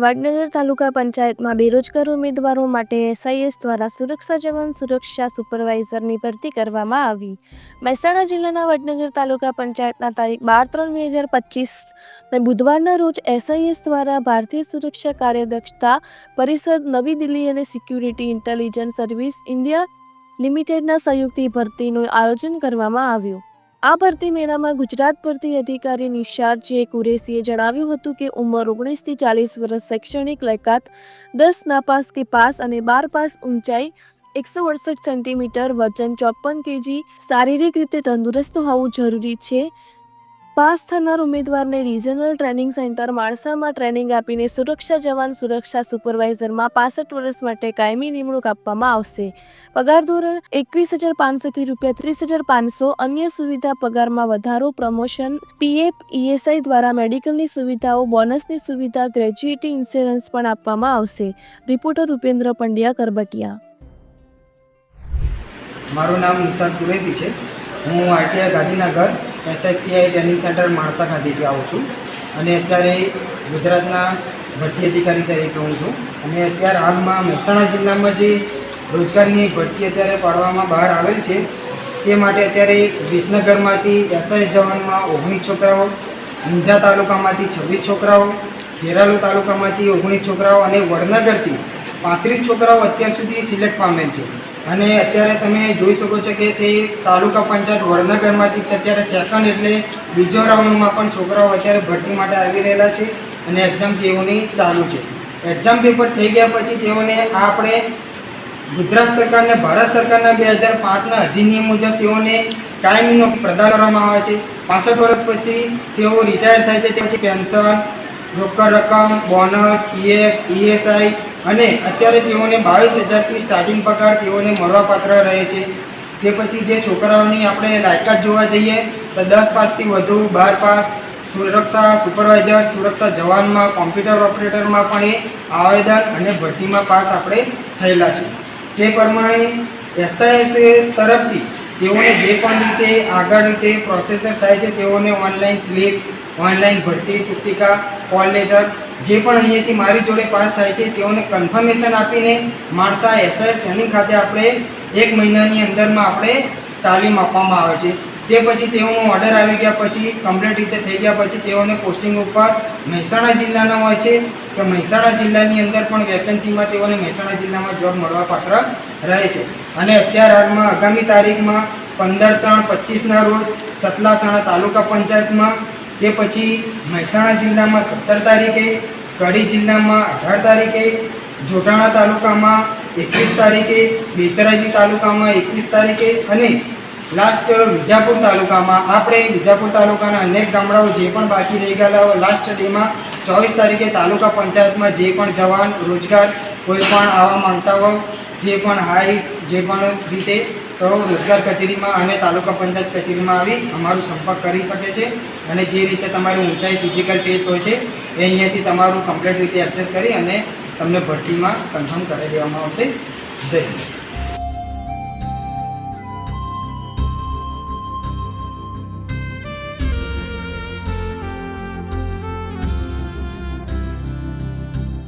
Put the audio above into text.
વડનગર તાલુકા પંચાયતમાં બેરોજગાર ઉમેદવારો માટે SIS દ્વારા સુરક્ષા જવાન સુરક્ષા સુપરવાઇઝરની ભરતી કરવામાં આવી। મહેસાણા જિલ્લાના વડનગર તાલુકા પંચાયતના તારીખ 12/3/2025 બુધવારના રોજ SIS દ્વારા ભારતીય સુરક્ષા કાર્યદક્ષતા પરિષદ નવી દિલ્હી અને સિક્યુરિટી ઇન્ટેલિજન્સ સર્વિસ ઇન્ડિયા લિમિટેડના સંયુક્ત ભરતીનું આયોજન કરવામાં આવ્યું। આ ભરતી મેળામાં ગુજરાત ભરતી અધિકારી નિશાર જે કુરેશીએ જણાવ્યું હતું કે ઉંમર 19 થી 40 વર્ષ, શૈક્ષણિક લાયકાત 10 નાપાસ કે પાસ અને 12 પાસ, ઊંચાઈ 168 સેન્ટીમીટર, વજન 54 kg, શારીરિક રીતે તંદુરસ્ત હોવું જરૂરી છે। પાસ થનાર ઉમેદવારને રિજનલ ટ્રેનિંગ સેન્ટર માણસામાં ટ્રેનિંગ આપીને સુરક્ષા જવાન સુરક્ષા સુપરવાઇઝરમાં 65 વર્ષ માટે કાયમી નિમણૂક આપવામાં આવશે। પગાર ધોરણ 21,500 થી ₹30,500। અન્ય સુવિધા પગારમાં વધારો, પ્રમોશન, PF, ESI દ્વારા મેડિકલની સુવિધાઓ, બોનસની સુવિધા, ગ્રેજ્યુએટી ઇન્સ્યોરન્સ પણ આપવામાં આવશે। રિપોર્ટર રૂપેન્દ્ર પંડ્યા, કરબટિયા। મારું નામ નિશાર કુરેશી છે। હું ITI Gandhinagar SSCI training centre Mansa ખાતેથી આવું છું અને અત્યારે ગુજરાતના ભરતી અધિકારી તરીકે હું છું અને અત્યારે હાલમાં મહેસાણા જિલ્લામાં જે રોજગારની ભરતી અત્યારે પાડવામાં બહાર આવેલ છે તે માટે અત્યારે વિસનગરમાંથી SIS જવાનમાં 19 છોકરાઓ, ઊંઝા તાલુકામાંથી 26 છોકરાઓ, ખેરાલુ તાલુકામાંથી 19 છોકરાઓ અને વડનગરથી 35 છોકરાઓ અત્યાર સુધી સિલેક્ટ પામેલ છે। અને અત્યારે તમે જોઈ શકો છો કે તે તાલુકા પંચાયત વડનગરમાંથી અત્યારે સેકન્ડ એટલે બીજો રાઉન્ડમાં પણ છોકરાઓ અત્યારે ભરતી માટે આવી રહેલા છે અને એક્ઝામ તેઓની ચાલુ છે। એક્ઝામ પેપર થઈ ગયા પછી તેઓને આપણે ગુજરાત સરકારને ભારત સરકારના 2005ના અધિનિયમ મુજબ તેઓને કાયમી નોકરી પ્રદાન કરવામાં આવે છે। 65 વર્ષ પછી તેઓ રિટાયર થાય છે, તે પછી પેન્શન, રોકડ રકમ, બોનસ, PF, ESI અને અત્યારે તેઓને 22,000થી સ્ટાર્ટિંગ પગાર તેઓને મળવાપાત્ર રહે છે। તે પછી જે છોકરાઓની આપણે લાયકાત જોવા જઈએ તો 10 પાસથી વધુ, 12 પાસ, સુરક્ષા સુપરવાઇઝર, સુરક્ષા જવાનમાં, કોમ્પ્યુટર ઓપરેટરમાં પણ એ આવેદન અને ભરતીમાં પાસ આપણે થયેલા છે। તે પ્રમાણે SIS તરફથી તેઓને જે પણ રીતે આગળ રીતે પ્રોસેસર થાય છે તેઓને ઓનલાઈન સ્લીપ, ઓનલાઈન ભરતી પુસ્તિકા, કોલ લેટર જે પણ અહીંયાથી મારી જોડે પાસ થાય છે તેઓને કન્ફર્મેશન આપીને માણસા SIS ટ્રેનિંગ ખાતે આપણે 1 મહિનાની અંદરમાં આપણે તાલીમ આપવામાં આવે છે। તે પછી તેઓનો ઓર્ડર આવી ગયા પછી કમ્પ્લીટ રીતે થઈ ગયા પછી તેઓને પોસ્ટિંગ ઉપર મહેસાણા જિલ્લાના હોય છે કે મહેસાણા જિલ્લાની અંદર પણ વેકેન્સીમાં તેઓને મહેસાણા જિલ્લામાં જોબ મળવાપાત્ર રહે છે। અને અત્યારે હાલમાં આગામી તારીખમાં 15/3/25ના રોજ સતલાસણા તાલુકા પંચાયતમાં, તે પછી મહેસાણા જિલ્લામાં 17 તારીખે, કડી જિલ્લામાં 18 તારીખે, જોટાણા તાલુકામાં 21 તારીખે, બેચરાજી તાલુકામાં 21 તારીખે અને લાસ્ટ વિજાપુર તાલુકામાં આપણે વિજાપુર તાલુકાના અનેક ગામડાઓ જે પણ બાકી રહી ગયેલા હોય લાસ્ટ ડેમાં 24 તારીખે તાલુકા પંચાયતમાં જે પણ જવાન રોજગાર કોઈ પણ આવવા માંગતા હોય, જે પણ હાઈટ જે પણ રીતે તો રોજગાર કચેરીમાં અને તાલુકા પંચાયત કચેરીમાં આવી અમારો સંપર્ક કરી શકે છે અને જે રીતે તમારી ઊંચાઈ ફિઝિકલ ટેસ્ટ હોય છે એ અહીંયાથી તમારું કમ્પ્લીટ રીતે એડજસ્ટ કરી અને તમને ભરતીમાં કન્ફર્મ કરી દેવામાં આવશે। જય હિન્દ।